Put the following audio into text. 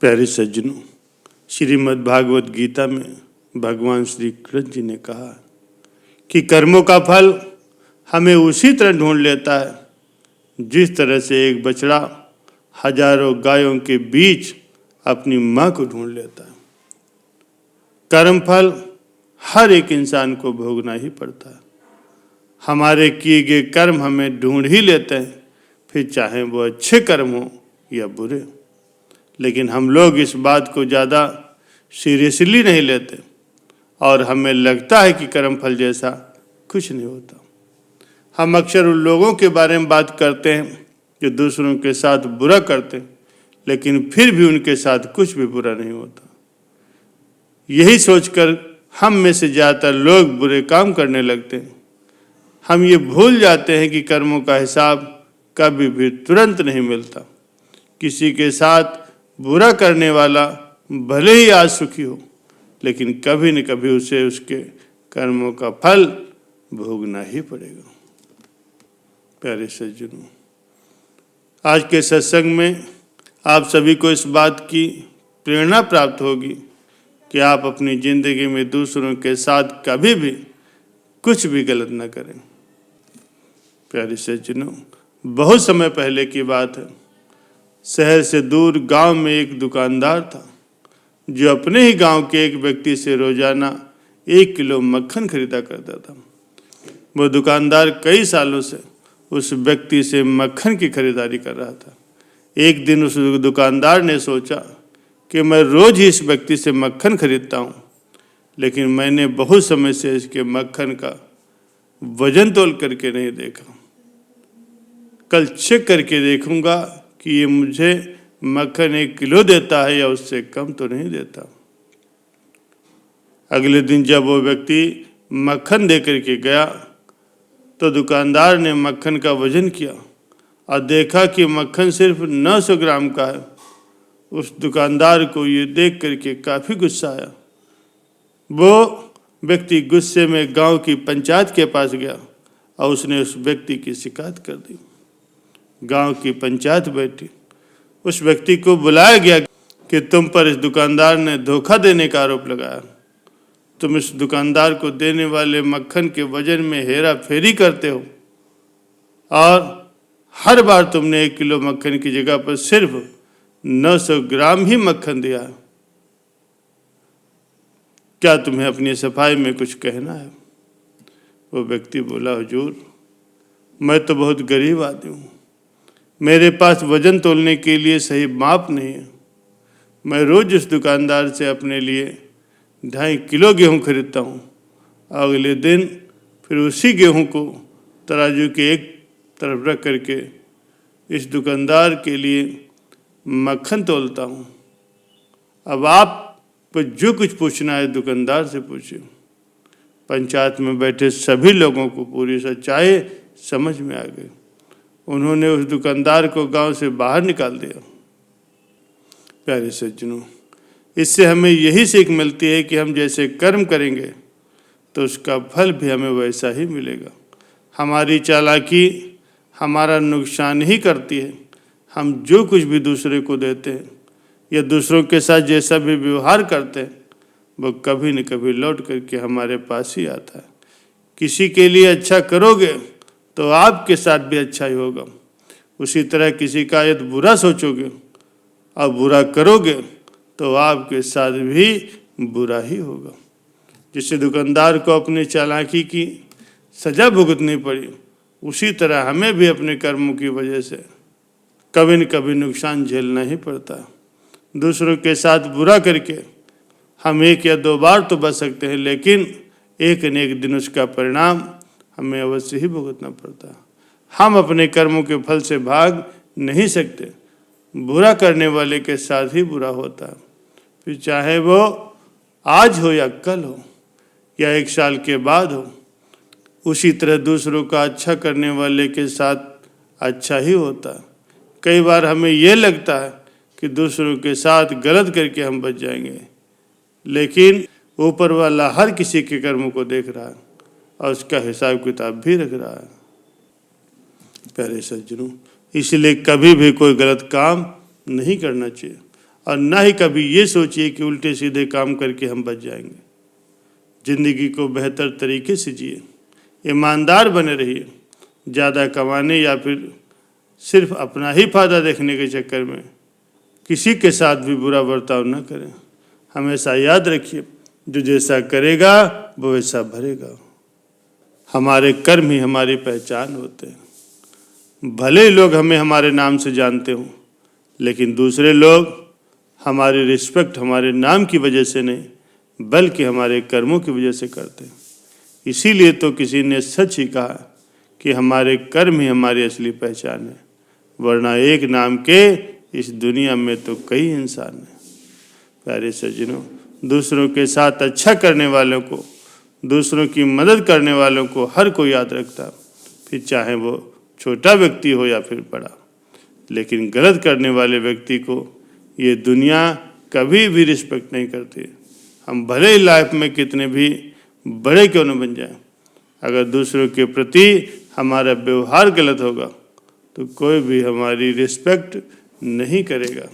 प्यारे सज्जनों, श्रीमद् भागवत गीता में भगवान श्री कृष्ण जी ने कहा कि कर्मों का फल हमें उसी तरह ढूंढ लेता है जिस तरह से एक बछड़ा हजारों गायों के बीच अपनी मां को ढूंढ लेता है। कर्म फल हर एक इंसान को भोगना ही पड़ता है। हमारे किए गए कर्म हमें ढूंढ ही लेते हैं, फिर चाहे वो अच्छे कर्म हो या बुरे। लेकिन हम लोग इस बात को ज़्यादा सीरियसली नहीं लेते और हमें लगता है कि कर्म फल जैसा कुछ नहीं होता। हम अक्सर उन लोगों के बारे में बात करते हैं जो दूसरों के साथ बुरा करते हैं, लेकिन फिर भी उनके साथ कुछ भी बुरा नहीं होता। यही सोचकर हम में से ज़्यादातर लोग बुरे काम करने लगते हैं। हम ये भूल जाते हैं कि कर्मों का हिसाब कभी भी तुरंत नहीं मिलता। किसी के साथ बुरा करने वाला भले ही आज सुखी हो, लेकिन कभी न कभी उसे उसके कर्मों का फल भोगना ही पड़ेगा। प्यारे सज्जनों, आज के सत्संग में आप सभी को इस बात की प्रेरणा प्राप्त होगी कि आप अपनी जिंदगी में दूसरों के साथ कभी भी कुछ भी गलत न करें। प्यारे सज्जनों, बहुत समय पहले की बात है। शहर से दूर गांव में एक दुकानदार था जो अपने ही गांव के एक व्यक्ति से रोजाना 1 किलो मक्खन खरीदा करता था। वो दुकानदार कई सालों से उस व्यक्ति से मक्खन की खरीदारी कर रहा था। एक दिन उस दुकानदार ने सोचा कि मैं रोज ही इस व्यक्ति से मक्खन खरीदता हूँ, लेकिन मैंने बहुत समय से इसके मक्खन का वजन तोल करके नहीं देखा। कल चेक करके देखूंगा कि ये मुझे मक्खन 1 किलो देता है या उससे कम तो नहीं देता। अगले दिन जब वो व्यक्ति मक्खन दे करके गया तो दुकानदार ने मक्खन का वजन किया और देखा कि मक्खन सिर्फ 900 ग्राम का है। उस दुकानदार को ये देख करके काफ़ी गुस्सा आया। वो व्यक्ति गुस्से में गांव की पंचायत के पास गया और उसने उस व्यक्ति की शिकायत कर दी। गांव की पंचायत बैठी। उस व्यक्ति को बुलाया गया कि तुम पर इस दुकानदार ने धोखा देने का आरोप लगाया। तुम इस दुकानदार को देने वाले मक्खन के वजन में हेरा फेरी करते हो और हर बार तुमने 1 किलो मक्खन की जगह पर सिर्फ 900 ग्राम ही मक्खन दिया है। क्या तुम्हें अपनी सफाई में कुछ कहना है? वो व्यक्ति बोला, हुजूर, मैं तो बहुत गरीब आदमी हूँ। मेरे पास वजन तोलने के लिए सही माप नहीं है। मैं रोज उस दुकानदार से अपने लिए 2.5 किलो गेहूँ खरीदता हूँ। अगले दिन फिर उसी गेहूँ को तराजू के एक तरफ रख करके इस दुकानदार के लिए मक्खन तोलता हूँ। अब आप पर जो कुछ पूछना है दुकानदार से पूछिए। पंचायत में बैठे सभी लोगों को पूरी सच्चाई समझ में आ गई। उन्होंने उस दुकानदार को गांव से बाहर निकाल दिया। प्यारे सज्जनों, इससे हमें यही सीख मिलती है कि हम जैसे कर्म करेंगे तो उसका फल भी हमें वैसा ही मिलेगा। हमारी चालाकी हमारा नुकसान ही करती है। हम जो कुछ भी दूसरे को देते हैं या दूसरों के साथ जैसा भी व्यवहार करते हैं, वो कभी न कभी लौट करके हमारे पास ही आता है। किसी के लिए अच्छा करोगे तो आपके साथ भी अच्छा ही होगा। उसी तरह किसी का यदि बुरा सोचोगे और बुरा करोगे तो आपके साथ भी बुरा ही होगा। जिससे दुकानदार को अपनी चालाकी की सजा भुगतनी पड़ी, उसी तरह हमें भी अपने कर्मों की वजह से कभी न कभी नुकसान झेलना ही पड़ता है। दूसरों के साथ बुरा करके हम 1 या 2 बार तो बच सकते हैं, लेकिन एक न एक दिन उसका परिणाम हमें अवश्य ही भुगतना पड़ता है। हम अपने कर्मों के फल से भाग नहीं सकते। बुरा करने वाले के साथ ही बुरा होता है, फिर चाहे वो आज हो या कल हो या 1 साल के बाद हो। उसी तरह दूसरों का अच्छा करने वाले के साथ अच्छा ही होता है। कई बार हमें यह लगता है कि दूसरों के साथ गलत करके हम बच जाएंगे, लेकिन ऊपर वाला हर किसी के कर्मों को देख रहा है और उसका हिसाब किताब भी रख रहा है। प्यारे सज्जनों, इसलिए कभी भी कोई गलत काम नहीं करना चाहिए और ना ही कभी ये सोचिए कि उल्टे सीधे काम करके हम बच जाएंगे। जिंदगी को बेहतर तरीके से जिए, ईमानदार बने रहिए। ज़्यादा कमाने या फिर सिर्फ अपना ही फायदा देखने के चक्कर में किसी के साथ भी बुरा बर्ताव न करें। हमेशा याद रखिए, जो जैसा करेगा वो वैसा भरेगा। हमारे कर्म ही हमारी पहचान होते हैं। भले ही लोग हमें हमारे नाम से जानते हों, लेकिन दूसरे लोग हमारी रिस्पेक्ट हमारे नाम की वजह से नहीं, बल्कि हमारे कर्मों की वजह से करते हैं। इसीलिए तो किसी ने सच ही कहा कि हमारे कर्म ही हमारी असली पहचान है, वरना एक नाम के इस दुनिया में तो कई इंसान हैं। प्यारे सज्जनों, दूसरों के साथ अच्छा करने वालों को, दूसरों की मदद करने वालों को हर कोई याद रखता, फिर चाहे वो छोटा व्यक्ति हो या फिर बड़ा। लेकिन गलत करने वाले व्यक्ति को ये दुनिया कभी भी रिस्पेक्ट नहीं करती। हम भले ही लाइफ में कितने भी बड़े क्यों न बन जाएं, अगर दूसरों के प्रति हमारा व्यवहार गलत होगा तो कोई भी हमारी रिस्पेक्ट नहीं करेगा।